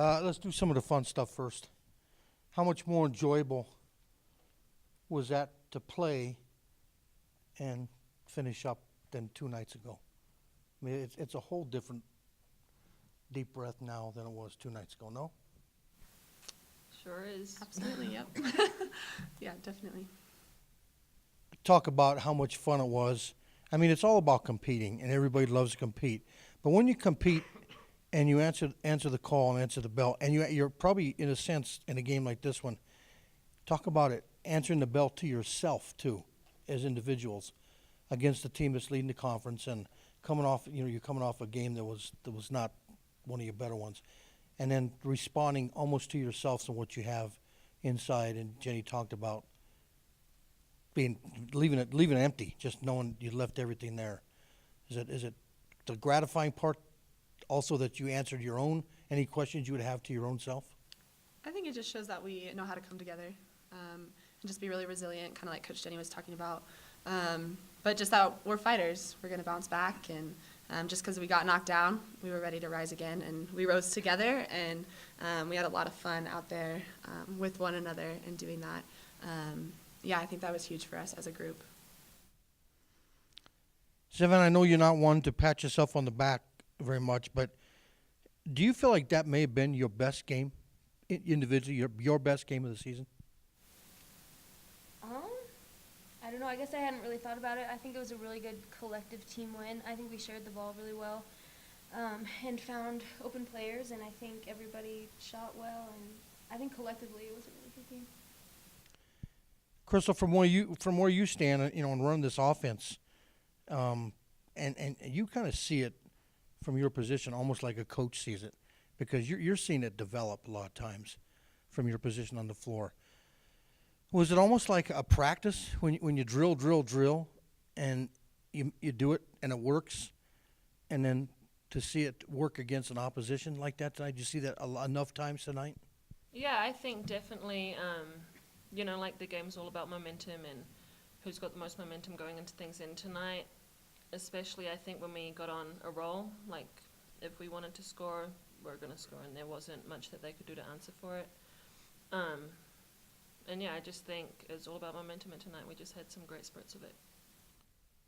Let's do some of the fun stuff first. How much more enjoyable was that to play and finish up than 2 nights ago? I mean, it's a whole different deep breath now than it was 2 nights ago, no? Sure is. Absolutely, yep. Yeah, definitely. Talk about how much fun it was. I mean, it's all about competing, and everybody loves to compete. But when you compete and you answer the call and answer the bell, and you're probably, in a sense, in a game like this one, talk about it, answering the bell to yourself, too, as individuals, against the team that's leading the conference and coming off, you're coming off a game that was not one of your better ones. And then responding almost to yourselves and what you have inside. And Jenny talked about leaving it empty, just knowing you left everything there. Is it the gratifying part also that you answered any questions you would have to your own self? I think it just shows that we know how to come together and just be really resilient, kind of like Coach Jenny was talking about. But just that we're fighters. We're going to bounce back, and just because we got knocked down, we were ready to rise again, and we rose together, and we had a lot of fun out there with one another and doing that. I think that was huge for us as a group. Savannah, I know you're not one to pat yourself on the back very much, but do you feel like that may have been your best game individually, your best game of the season? I don't know. I guess I hadn't really thought about it. I think it was a really good collective team win. I think we shared the ball really well and found open players, and I think everybody shot well, and I think collectively it was a really good game. Krystal, from where you stand, and run this offense, and you kind of see it from your position, almost like a coach sees it, because you're seeing it develop a lot of times from your position on the floor. Was it almost like a practice when you drill, and you do it and it works, and then to see it work against an opposition like that tonight? Did you see that enough times tonight? Yeah, I think definitely, like the game's all about momentum and who's got the most momentum going into things. And tonight, especially, I think when we got on a roll, like if we wanted to score, we're going to score, and there wasn't much that they could do to answer for it. I just think it's all about momentum, and tonight we just had some great spurts of it.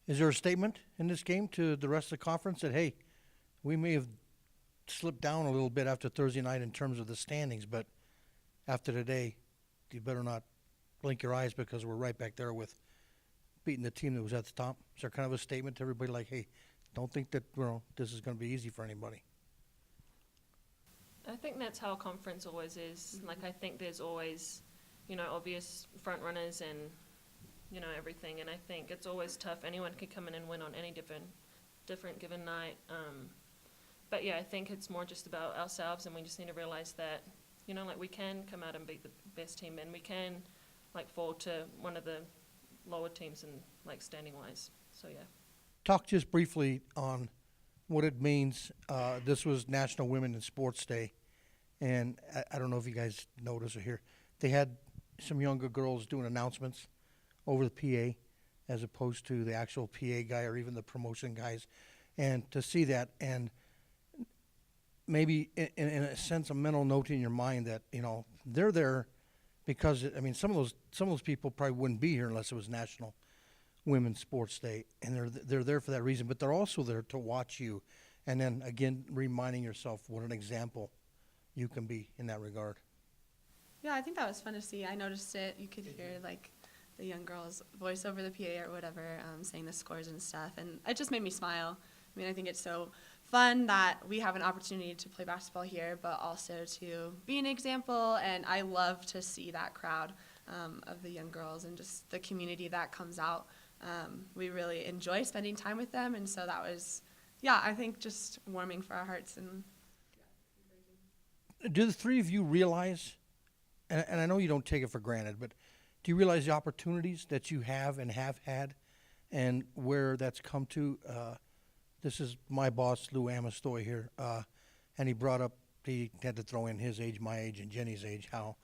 Is there a statement in this game to the rest of the conference that, hey, we may have slipped down a little bit after Thursday night in terms of the standings, but after today, you better not blink your eyes because we're right back there with beating the team that was at the top? Is there kind of a statement to everybody like, hey, don't think that this is going to be easy for anybody? I think that's how a conference always is. Mm-hmm. Like, I think there's always, obvious front runners and, everything. And I think it's always tough. Anyone can come in and win on any different given night. But I think it's more just about ourselves, and we just need to realize that, we can come out and beat the best team, and we can, fall to one of the lower teams and, standing-wise. So, yeah. Talk just briefly on what it means. This was National Women in Sports Day, and I don't know if you guys noticed or hear. They had some younger girls doing announcements over the PA as opposed to the actual PA guy or even the promotion guys. And to see that, and maybe in a sense a mental note in your mind that, they're there because, some of those people probably wouldn't be here unless it was National Women's Sports Day, and they're there for that reason, but they're also there to watch you, and then again reminding yourself what an example you can be in that regard. Yeah, I think that was fun to see. I noticed it. You could hear the young girl's voice over the PA or whatever, saying the scores and stuff, and it just made me smile. I think it's so fun that we have an opportunity to play basketball here, but also to be an example, and I love to see that crowd of the young girls and just the community that comes out. We really enjoy spending time with them, and so that was, I think just warming for our hearts. And do the three of you realize, and I know you don't take it for granted, but do you realize the opportunities that you have and have had and where that's come to? This is my boss, Lou Amistoy here, and he brought up, he had to throw in his age, my age, and Jenny's age, how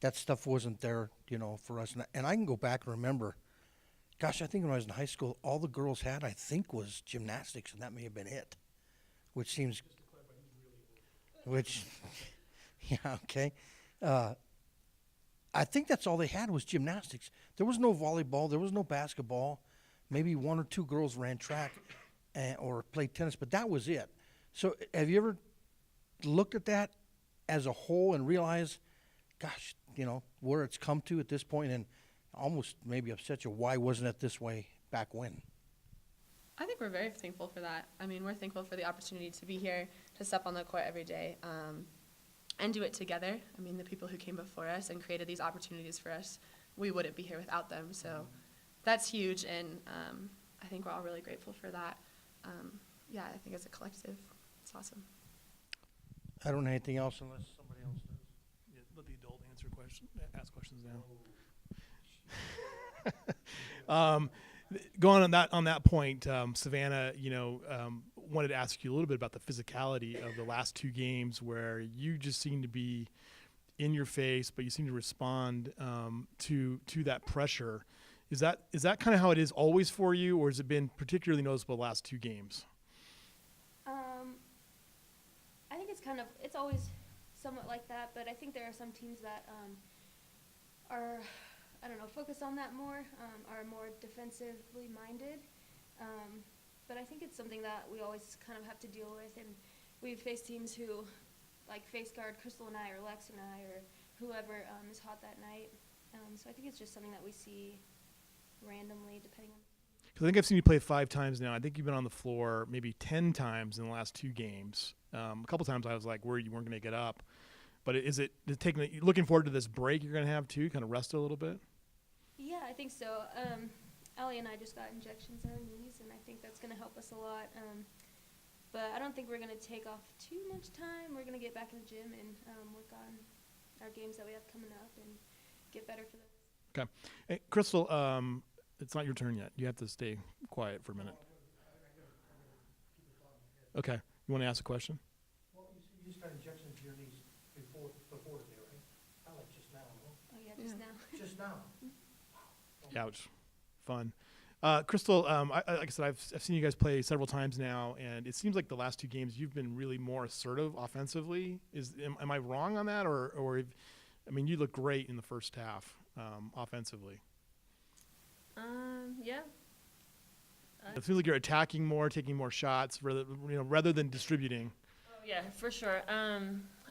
that stuff wasn't there, for us. And I can go back and remember, gosh, I think when I was in high school, all the girls had, I think, was gymnastics, and that may have been it, which seems, which Yeah, okay. I think that's all they had was gymnastics. There was no volleyball. There was no basketball. Maybe one or two girls ran track or played tennis, but that was it. So have you ever looked at that as a whole and realized, gosh, where it's come to at this point, and almost maybe upset you, why wasn't it this way back when? I think we're very thankful for that. I mean, we're thankful for the opportunity to be here, to step on the court every day, and do it together. I mean, the people who came before us and created these opportunities for us, we wouldn't be here without them. So that's huge, and I think we're all really grateful for that. Yeah, I think as a collective, it's awesome. I don't know anything else unless somebody else does. Yeah, let the adult ask questions now. Going on that point, Savannah, wanted to ask you a little bit about the physicality of the last two games, where you just seem to be in your face, but you seem to respond to that pressure. Is that kind of how it is always for you, or has it been particularly noticeable the last two games? I think it's always somewhat like that, but I think there are some teams that are, focused on that more, are more defensively minded. But I think it's something that we always kind of have to deal with, and we've faced teams who, face guard Krystal and I, or Lex and I, or whoever is hot that night. So I think it's just something that we see randomly, depending on. Because I think I've seen you play 5 times now. I think you've been on the floor maybe 10 times in the last 2 games. A couple times I was worried you weren't going to get up. But looking forward to this break you're going to have too, kind of rest a little bit? Yeah, I think so. Ali and I just got injections in our knees, and I think that's going to help us a lot. But I don't think we're going to take off too much time. We're going to get back in the gym and work on our games that we have coming up and get better for those. Okay. Hey, Krystal, it's not your turn yet. You have to stay quiet for a minute. Okay. You want to ask a question? Well, you just got injections to your knees before today, right? Not like just now, no? Oh, yeah, just now. Just now. Ouch. Fun. Krystal, like I said, I've seen you guys play several times now, and it seems like the last 2 games you've been really more assertive offensively. Am I wrong on that, or you look great in the first half offensively. Yeah. It feels like you're attacking more, taking more shots, rather than distributing. Oh, yeah, for sure.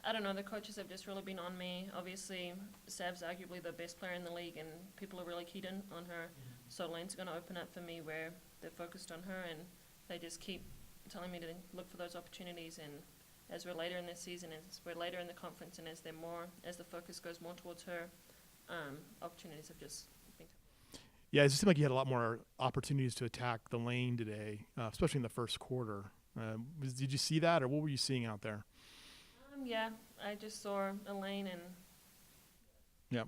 I don't know. The coaches have just really been on me. Obviously, Sav's arguably the best player in the league, and people are really keyed in on her. So lane's going to open up for me where they're focused on her, and they just keep telling me to look for those opportunities. And as we're later in this season, as we're later in the conference, and as the focus goes more towards her, opportunities have just been. Yeah, it just seemed like you had a lot more opportunities to attack the lane today, especially in the first quarter. Did you see that, or what were you seeing out there? Yeah, I just saw a lane and. Yeah.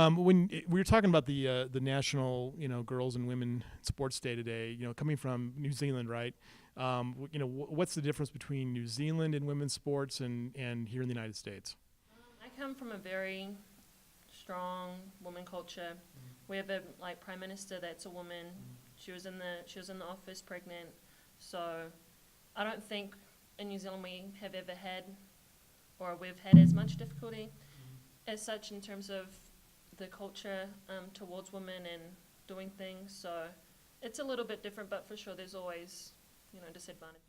When we were talking about the national, girls and women sports day today, coming from New Zealand, right? What's the difference between New Zealand and women's sports and here in the United States? I come from a very strong woman culture. We have a prime minister that's a woman. She was in the office pregnant. So I don't think in New Zealand we've had as much difficulty as such in terms of the culture towards women and doing things. So it's a little bit different, but for sure there's always disadvantage.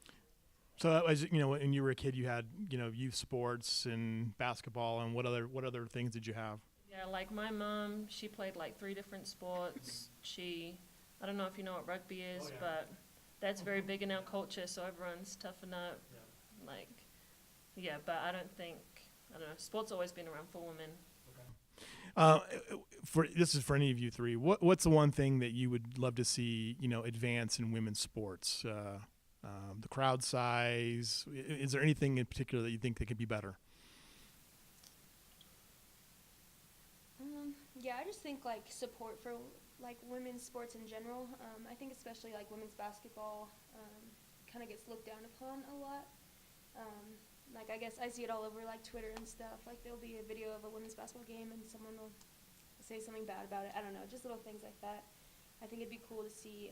So as when you were a kid, you had youth sports and basketball, and what other things did you have? Yeah, like my mom, she played 3 different sports. I don't know if you know what rugby is, but that's very big in our culture, so everyone's toughened up. But I don't know, sport's always been around for women. This is for any of you 3. What's the one thing that you would love to see, advance in women's sports? The crowd size. Is there anything in particular that you think that could be better? Yeah, I just think support for women's sports in general. I think especially women's basketball kind of gets looked down upon a lot. I guess I see it all over Twitter and stuff. There'll be a video of a women's basketball game and someone will say something bad about it. I don't know, just little things like that. I think it'd be cool to see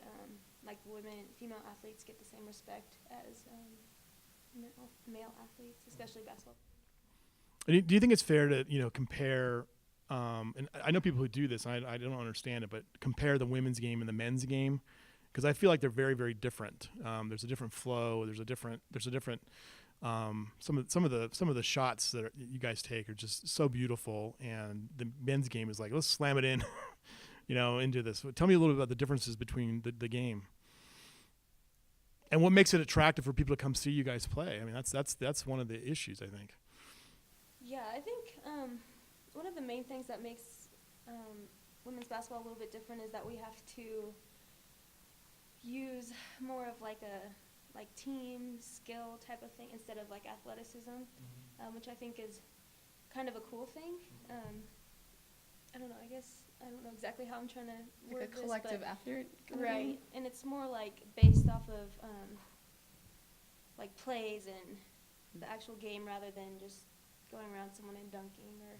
female athletes get the same respect as male athletes, especially basketball. And do you think it's fair to, compare, and I know people who do this, and I don't understand it, but compare the women's game and the men's game? Because I feel like they're very, very different. There's a different flow. There's a different. Some of the shots that you guys take are just so beautiful, and the men's game is like, let's slam it in, into this. Tell me a little bit about the differences between the game, and what makes it attractive for people to come see you guys play. I mean, that's one of the issues, I think. Yeah, I think one of the main things that makes women's basketball a little bit different is that we have to use more of like a team skill type of thing instead of like athleticism, which I think is kind of a cool thing. I don't know. I guess I don't know exactly how I'm trying to word Like a this, collective but effort. kind of right, thing. and it's more like based off of like plays and the actual game rather than just going around someone and dunking or.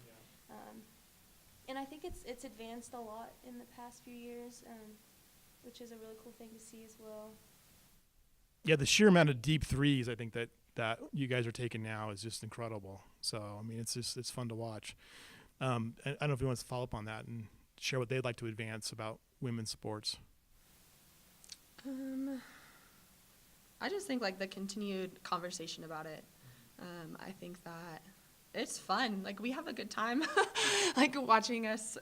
And I think it's advanced a lot in the past few years, which is a really cool thing to see as well. Yeah, the sheer amount of deep threes I think that you guys are taking now is just incredible. So I mean, it's fun to watch. I don't know if you want to follow up on that and share what they'd like to advance about women's sports. I just think like the continued conversation about it. I think that it's fun. Like we have a good time, like watching us,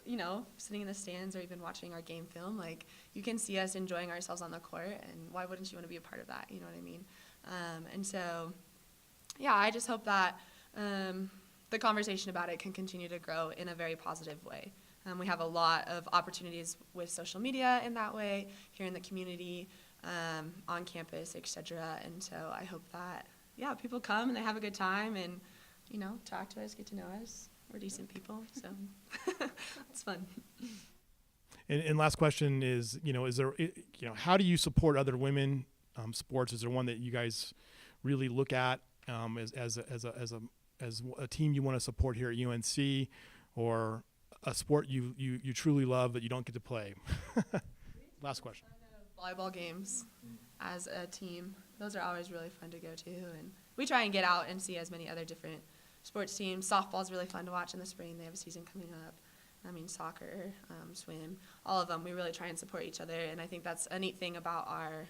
sitting in the stands or even watching our game film. Like you can see us enjoying ourselves on the court, and why wouldn't you want to be a part of that? You know what I mean? And so, yeah, I just hope that the conversation about it can continue to grow in a very positive way. We have a lot of opportunities with social media in that way, here in the community, on campus, etc. And so I hope that, yeah, people come and they have a good time and, talk to us, get to know us. We're decent people, so it's fun. And last question is, is there, how do you support other women sports? Is there one that you guys really look at as a team you want to support here at UNC, or a sport you truly love that you don't get to play? Last question. Volleyball games as a team. Those are always really fun to go to, and we try and get out and see as many other different sports teams. Softball's really fun to watch in the spring. They have a season coming up. I mean, soccer, swim, all of them. We really try and support each other, and I think that's a neat thing about our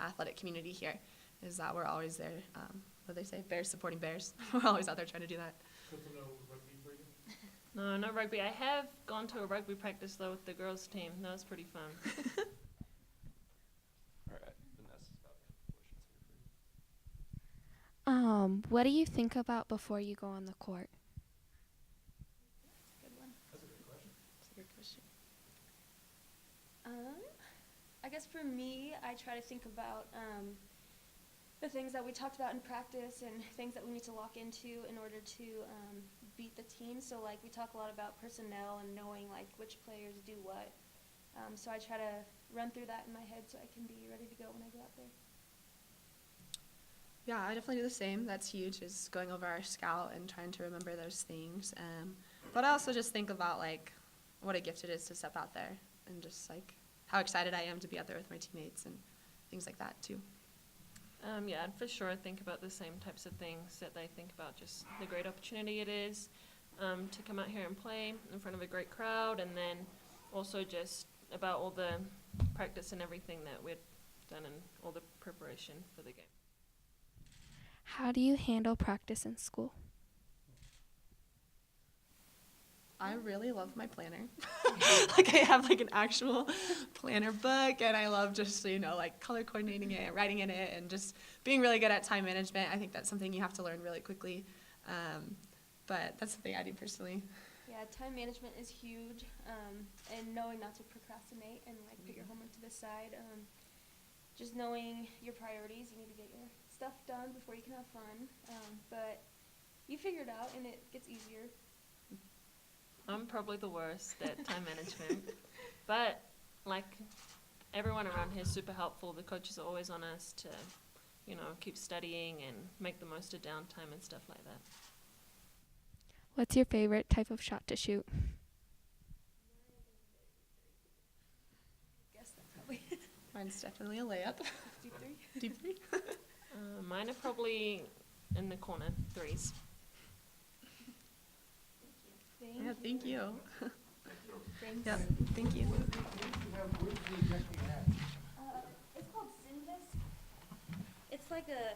athletic community here, is that we're always there. What do they say? Bears supporting bears. We're always out there trying to do that. No, not rugby. I have gone to a rugby practice though with the girls' team. That was pretty fun. All right, Vanessa's got a couple questions here for you. What do you think about before you go on the court? Good one. That's a good question. That's a good question. I guess for me, I try to think about the things that we talked about in practice and things that we need to lock into in order to beat the team. So like we talk a lot about personnel and knowing like which players do what. So I try to run through that in my head so I can be ready to go when I go out there. Yeah, I definitely do the same. That's huge, is going over our scout and trying to remember those things. But I also just think about like what a gift it is to step out there and just like how excited I am to be out there with my teammates and things like that too. Yeah, I'd for sure think about the same types of things that they think about, just the great opportunity it is to come out here and play in front of a great crowd, and then also just about all the practice and everything that we've done and all the preparation for the game. How do you handle practice in school? I really love my planner. Like I have like an actual planner book, and I love just, like color coordinating it, writing in it, and just being really good at time management. I think that's something you have to learn really quickly. But that's something I do personally. Yeah, time management is huge, and knowing not to procrastinate and like put your homework to the side. Just knowing your priorities, you need to get your stuff done before you can have fun. But you figure it out, and it gets easier. I'm probably the worst at time management, but like everyone around here is super helpful. The coaches are always on us to, keep studying and make the most of downtime and stuff like that. What's your favorite type of shot to shoot? Guess that probably. Mine's definitely a layup. Deep three. Deep three. Mine are probably in the corner, threes. Yeah, thank you. Thanks. Yep, thank you. It's called Sinvis. It's like a